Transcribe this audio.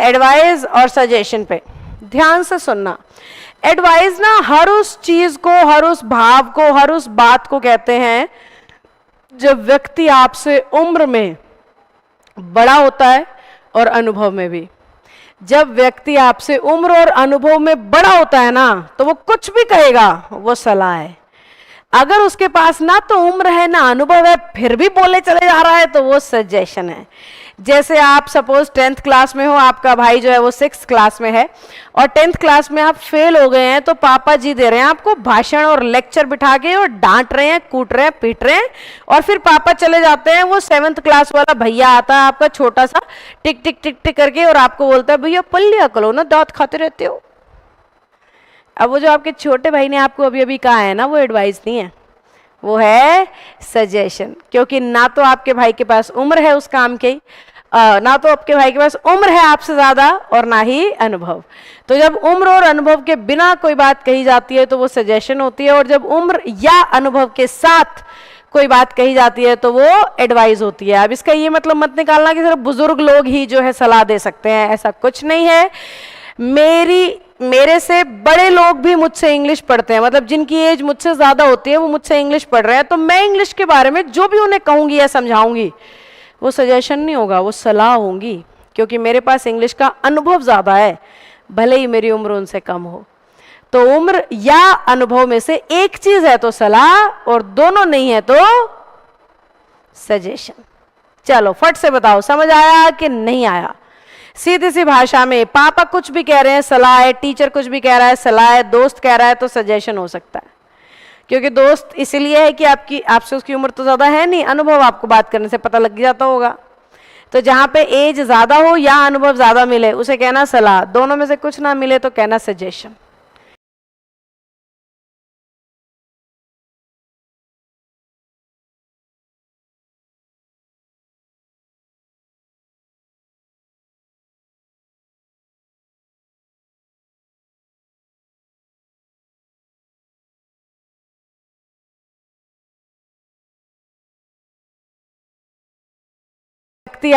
Advice और suggestion पे ध्यान से सुनना। एडवाइस ना हर उस चीज को, हर उस भाव को, हर उस बात को कहते हैं जब व्यक्ति आपसे उम्र में बड़ा होता है और अनुभव में भी। जब व्यक्ति आपसे उम्र और अनुभव में बड़ा होता है ना, तो वो कुछ भी कहेगा वो सलाह है। अगर उसके पास ना तो उम्र है ना अनुभव है, फिर भी बोले चले जा रहा है, तो वो सजेशन है। जैसे आप सपोज 10th क्लास में हो, आपका भाई जो है वो 6th क्लास में है, और 10th क्लास में आप फेल हो गए हैं, तो पापा जी दे रहे हैं आपको भाषण और लेक्चर बिठा के, और डांट रहे हैं, कूट रहे हैं, पीट रहे हैं, और फिर पापा चले जाते हैं। वो 7th क्लास वाला भैया आता है आपका छोटा सा, टिक टिक टिक टिक करके, और आपको बोलता है भैया पल लिया करो ना, दांत खाते रहते हो। अब वो जो आपके छोटे भाई ने आपको अभी अभी कहा है ना, वो एडवाइस नहीं है, वो है सजेशन। क्योंकि ना तो आपके भाई के पास उम्र है उस काम की, ना तो आपके भाई के पास उम्र है आपसे ज्यादा, और ना ही अनुभव। तो जब उम्र और अनुभव के बिना कोई बात कही जाती है तो वो सजेशन होती है, और जब उम्र या अनुभव के साथ कोई बात कही जाती है तो वो एडवाइस होती है। अब इसका ये मतलब मत निकालना कि सिर्फ बुजुर्ग लोग ही जो है सलाह दे सकते हैं, ऐसा कुछ नहीं है। मेरे से बड़े लोग भी मुझसे इंग्लिश पढ़ते हैं, मतलब जिनकी एज मुझसे ज्यादा होती है वो मुझसे इंग्लिश पढ़ रहे हैं, तो मैं इंग्लिश के बारे में जो भी उन्हें कहूंगी या समझाऊंगी वो सजेशन नहीं होगा, वो सलाह होंगी। क्योंकि मेरे पास इंग्लिश का अनुभव ज्यादा है, भले ही मेरी उम्र उनसे कम हो। तो उम्र या अनुभव में से एक चीज है तो सलाह, और दोनों नहीं है तो सजेशन। चलो फट से बताओ, समझ आया कि नहीं आया? सीधी सी भाषा में पापा कुछ भी कह रहे हैं सलाह है, टीचर कुछ भी कह रहा है सलाह है, दोस्त कह रहा है तो सजेशन हो सकता है। क्योंकि दोस्त इसलिए है कि आपसे उसकी उम्र तो ज्यादा है नहीं, अनुभव आपको बात करने से पता लग जाता होगा। तो जहां पे एज ज्यादा हो या अनुभव ज्यादा मिले उसे कहना सलाह, दोनों में से कुछ ना मिले तो कहना सजेशन। व्यक्ति